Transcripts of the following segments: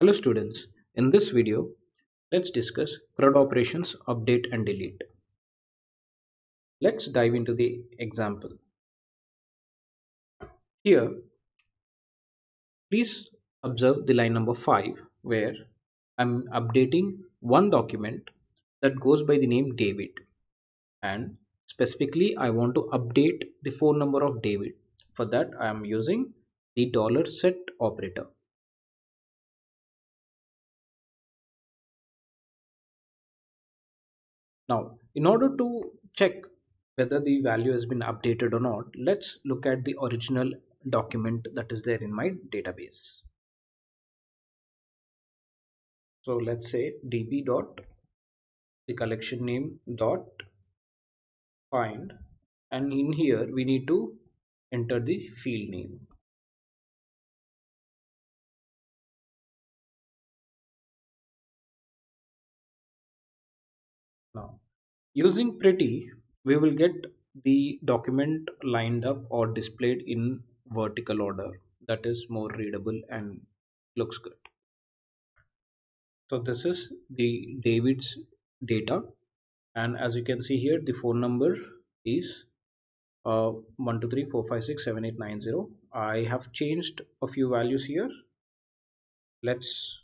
Hello students, in this video, let's discuss CRUD operations update and delete. Let's dive into the example. Here, please observe the line number 5 where I'm updating one document that goes by the name David, and specifically I want to update the phone number of David. For that I am using the $set operator. Now, in order to check whether the value has been updated or not, let's look at the original document that is there in my database. So let's say db dot the collection name dot find, and in here we need to enter the field name. Now, using pretty, we will get the document lined up or displayed in vertical order, that is more readable and looks good. So this is the David's data, and as you can see here, the phone number is 123456789. I have changed a few values here. Let's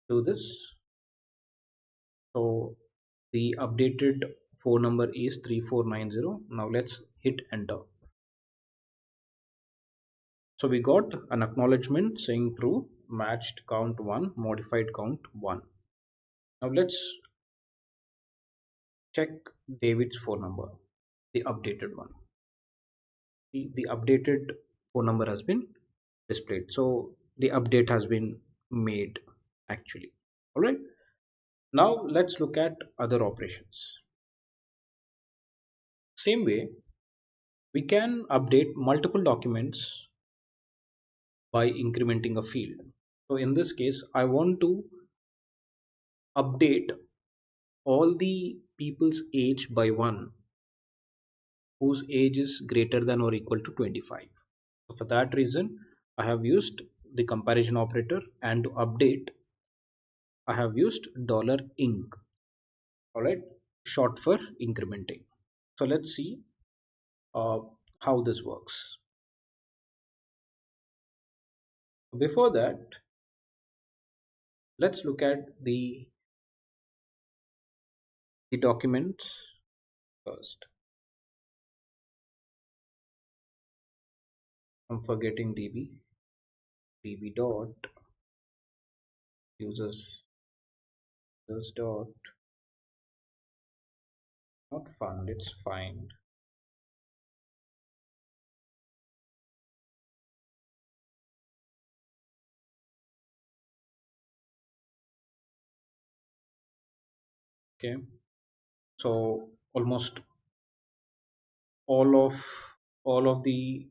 do this. So the updated phone number is 3490. Now let's hit enter. So we got an acknowledgement saying true, matched count 1, modified count 1. Now let's check David's phone number, the updated one. The updated phone number has been displayed. So the update has been made actually. All right. Now let's look at other operations. Same way, we can update multiple documents by incrementing a field. So in this case, I want to update all the people's age by one whose age is greater than or equal to 25. So for that reason, I have used the comparison operator, and to update, I have used $inc. All right, short for incrementing. So let's see uh, how this works. Before that, let's look at the documents first. I'm forgetting db dot users dot not found, it's find. Okay, so almost all of all of the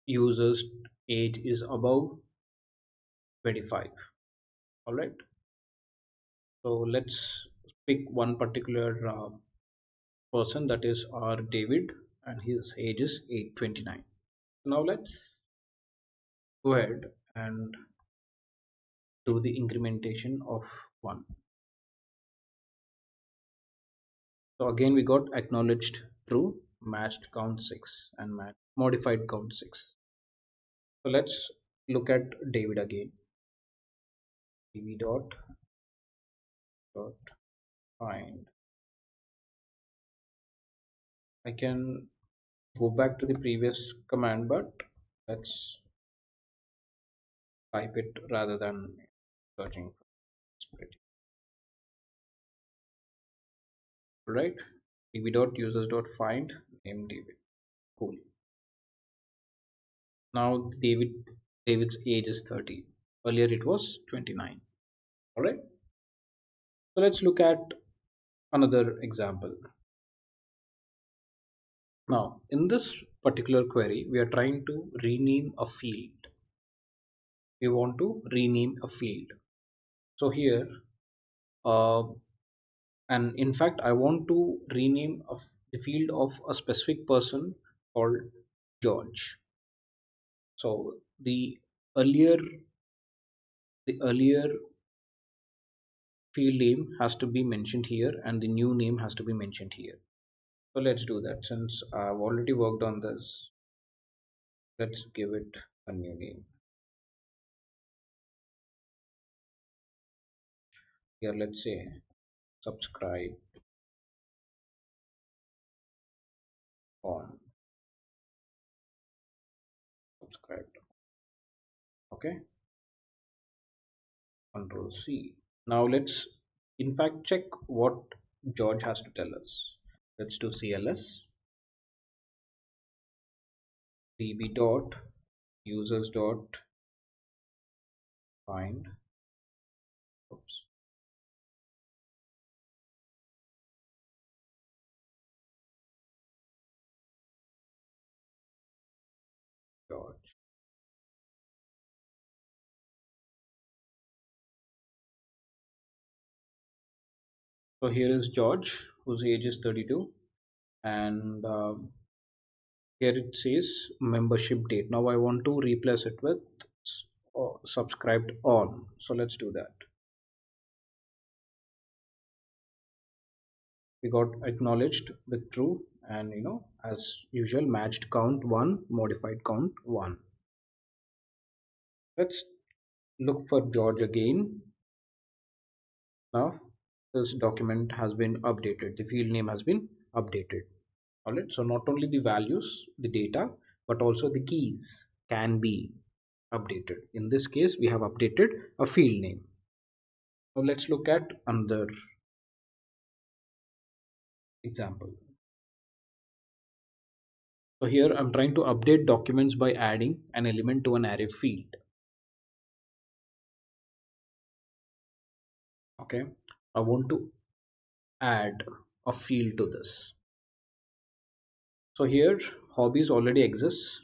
users age is above 25. All right, so let's pick one particular person, that is our David, and his age is 829. Now let's go ahead and do the incrementation of 1. So again we got acknowledged true, matched count 6, and modified count 6. So let's look at David again. db dot find. I can go back to the previous command, but let's type it rather than searching for spread. Right, db.users.find name David. Cool. Now David's age is 30. Earlier it was 29. All right. So let's look at another example. Now in this particular query, we are trying to rename a field. We want to rename a field. So here, uh, and in fact, I want to rename the field of a specific person called George. So the Earlier, the earlier field name has to be mentioned here and the new name has to be mentioned here. So let's do that. Since I've already worked on this, let's give it a new name. Here, let's say subscribe on subscribed. Okay, Control C. Now let's in fact check what George has to tell us. Let's do CLS db dot users dot find, oops, George. So here is George, whose age is 32, and here it says membership date. Now I want to replace it with subscribed on. So let's do that. We got acknowledged with true, and as usual, matched count 1, modified count 1. Let's look for George again. Now this document has been updated. The field name has been updated. All right. So not only the values, the data, but also the keys can be updated. In this case, we have updated a field name. Now let's look at another example. So here I'm trying to update documents by adding an element to an array field. Okay. I want to add a field to this. So here hobbies already exists.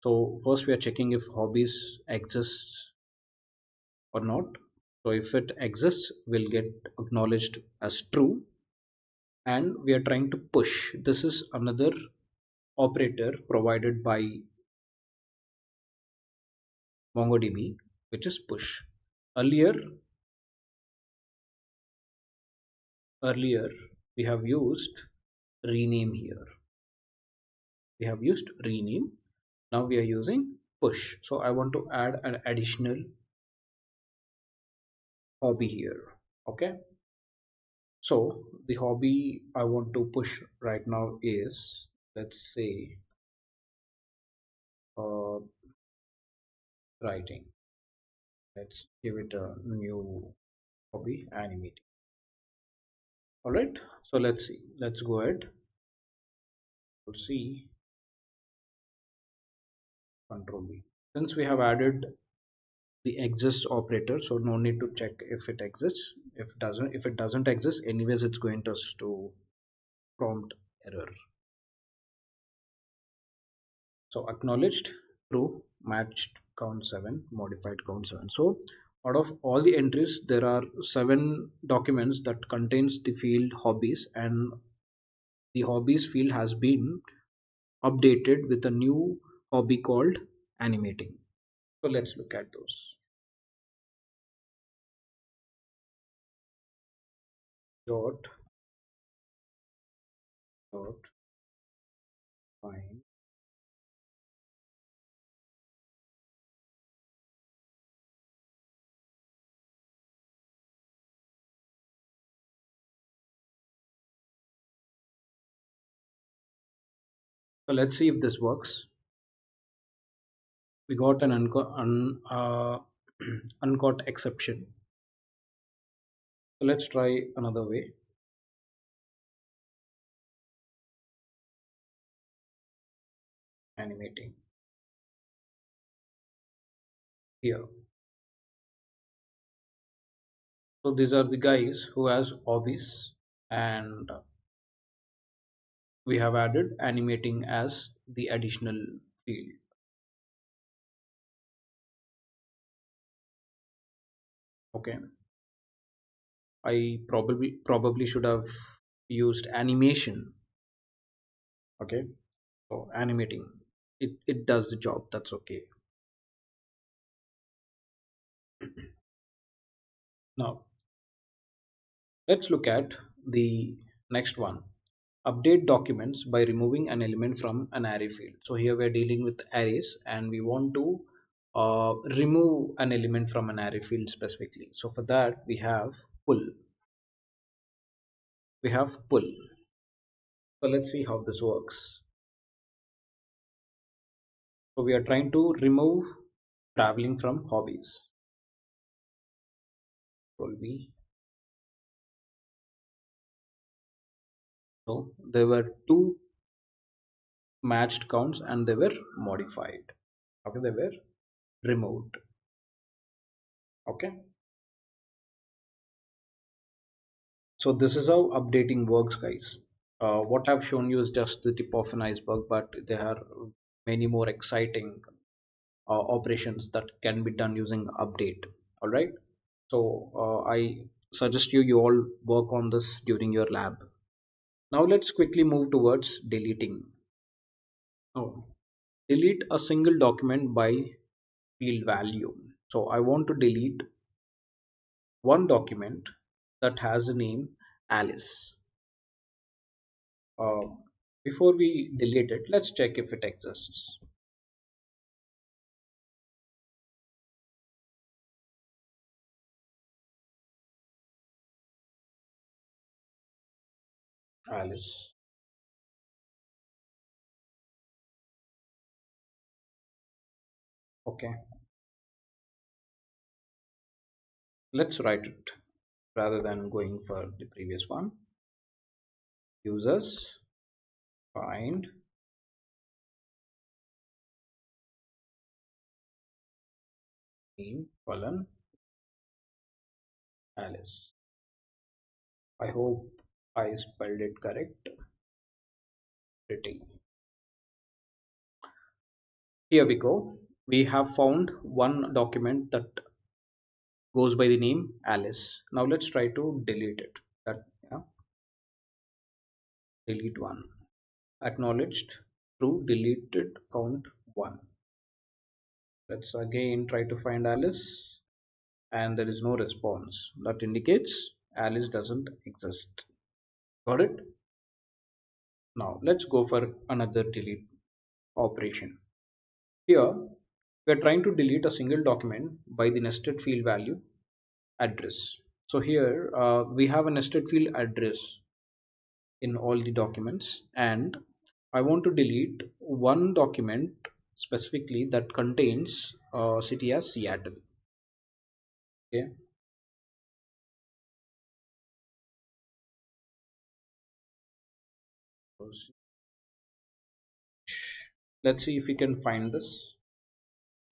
So first we are checking if hobbies exists or not. So if it exists, we'll get acknowledged as true, and we are trying to push. This is another operator provided by MongoDB, which is push. Earlier, earlier we have used rename here. We have used rename. Now we are using push. So I want to add an additional hobby here. Okay. So the hobby I want to push right now is, let's say, uh, writing. Let's give it a new hobby, animating. All right. So let's see. Let's go ahead. We'll see. Control V. Since we have added the exists operator, so no need to check if it exists. If it doesn't exist, anyways, it's going to prompt error. So acknowledged, true, matched count 7, modified count 7. So out of all the entries, there are 7 documents that contains the field hobbies, and the hobbies field has been updated with a new hobby called animating. So let's look at those. Dot dot find. So let's see if this works. We got an uncaught exception. So let's try another way. Animating here. So these are the guys who has hobbies, and we have added animating as the additional field. Okay. I probably should have used animation. Okay. So animating, it does the job. That's okay. Now, let's look at the next one. Update documents by removing an element from an array field. So here we're dealing with arrays and we want to remove an element from an array field specifically. So for that we have pull. We have pull. So let's see how this works. So we are trying to remove traveling from hobbies. Control V. So there were two matched counts and they were modified. Okay, they were removed. Okay. So this is how updating works, guys. What I've shown you is just the tip of an iceberg, but there are many more exciting operations that can be done using update. All right. So I suggest you all work on this during your lab. Now let's quickly move towards deleting. Oh, delete a single document by field value. So I want to delete one document that has a name Alice. Uh, Before we delete it, let's check if it exists. Alice. Okay, let's write it rather than going for the previous one. Users find name colon Alice. I hope I spelled it correct. Pretty. Here we go. We have found one document that goes by the name Alice. Now let's try to delete it. That yeah, delete one. Acknowledged. True. Deleted. Count one. Let's again try to find Alice, and there is no response. That indicates Alice doesn't exist. Got it? Now let's go for another delete operation. Here we are trying to delete a single document by the nested field value address. So here we have a nested field address in all the documents, and I want to delete one document specifically that contains city as Seattle. Okay, let's see if we can find this.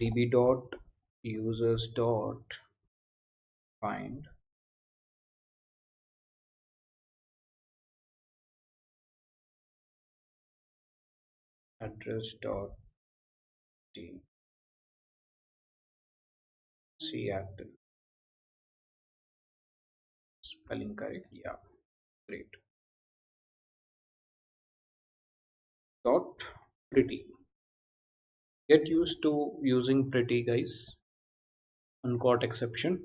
db dot users dot find address dot d Seattle. Spelling correct? Yeah, great. Dot pretty. Get used to using pretty, guys. Uncaught exception.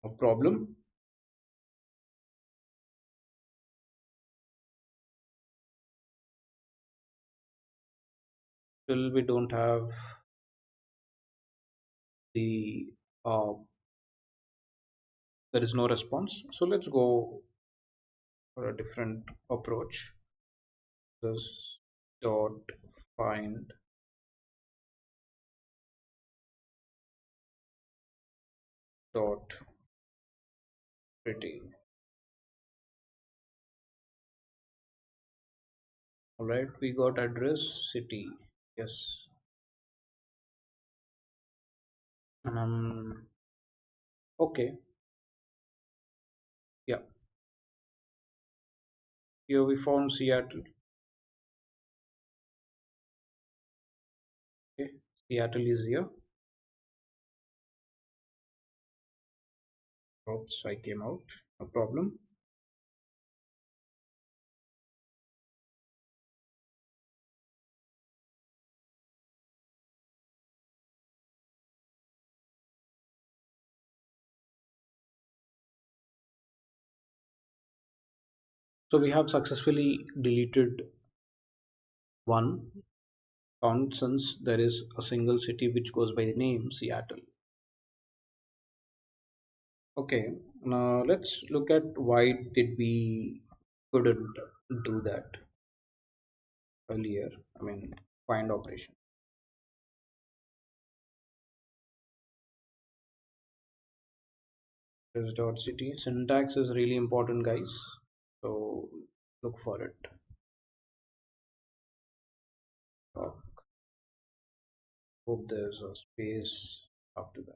No problem. Still, we don't have the uh, there is no response. So let's go for a different approach. This dot find dot pretty. All right, we got address city. Yes. Okay. Yeah. Here we found Seattle. Okay. Seattle is here. Oops, I came out. No problem. So we have successfully deleted one count since there is a single city which goes by the name Seattle. Okay, now let's look at why did we couldn't do that earlier. I mean, find operation. This dot city syntax is really important, guys. So look for it. Uh, Hope there's a space after that.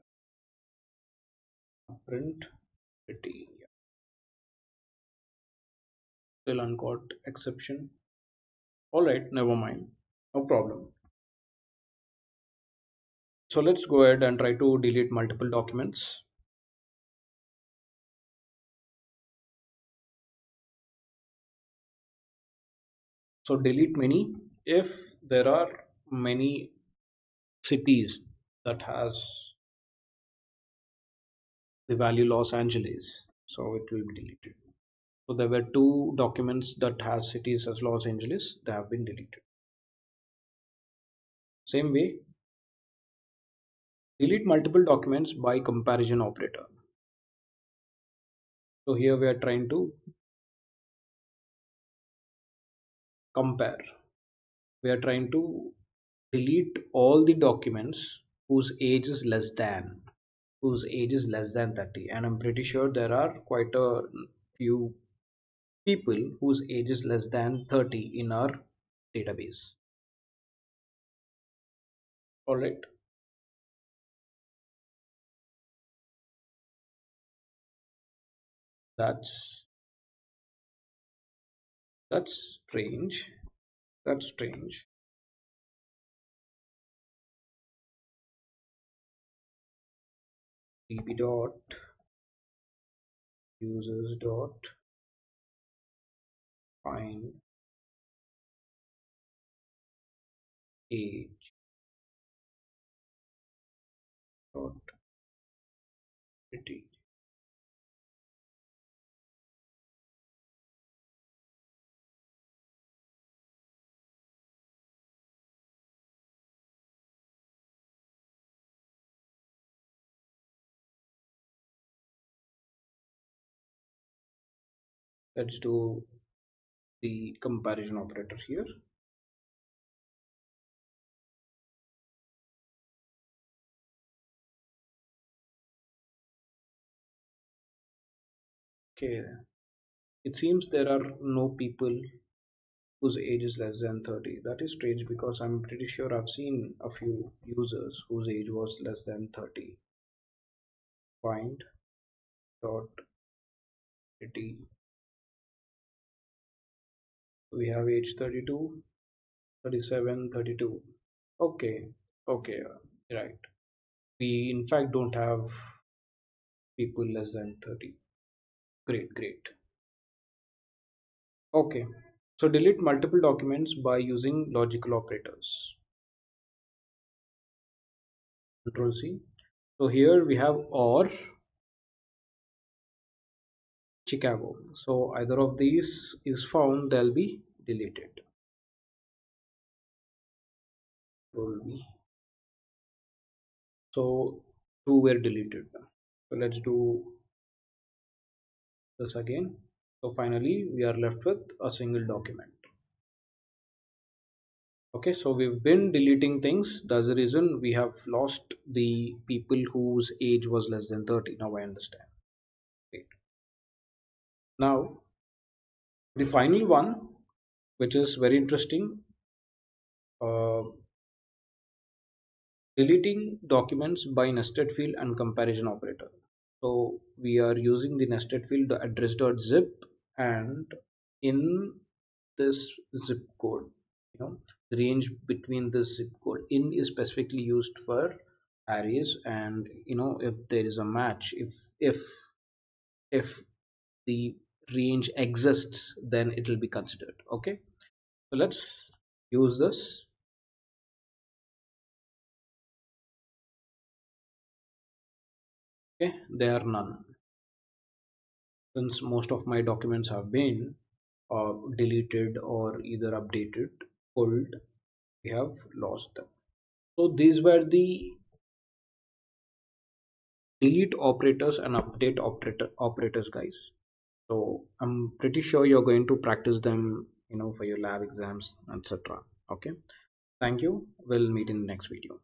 Print city. Yeah. Still uncaught exception. All right, never mind. No problem. So let's go ahead and try to delete multiple documents. So delete many if there are many cities that has the value Los Angeles, so it will be deleted. So there were two documents that has cities as Los Angeles, they have been deleted. Same way, delete multiple documents by comparison operator. So here we are trying to compare. We are trying to delete all the documents whose age is less than 30, and I'm pretty sure there are quite a few people whose age is less than 30 in our database. All right, that's that's strange. That's strange. db dot users dot find age dot pretty. Let's do the comparison operator here. Okay, it seems there are no people whose age is less than 30. That is strange because I'm pretty sure I've seen a few users whose age was less than 30. Find dot pretty. We have age 32, 37, 32. Okay, okay, right. We in fact don't have people less than 30. Great, great. Okay, so delete multiple documents by using logical operators. Control C. So here we have or Chicago. So either of these is found, they'll be deleted. Control V. So two were deleted. So let's do this again. So finally we are left with a single document. Okay, so we've been deleting things. That's the reason we have lost the people whose age was less than 30. Now I understand. Great. Now the final one, which is very interesting, uh, deleting documents by nested field and comparison operator. So we are using the nested field address.zip, and in this zip code, the range between this zip code in is specifically used for arrays, and if there is a match, if the range exists, then it will be considered. Okay, so let's use this. Okay, there are none since most of my documents have been deleted or either updated, pulled, we have lost them. So these were the delete operators and update operators, guys. So I'm pretty sure you're going to practice them, for your lab exams, etc. Okay. Thank you. We'll meet in the next video.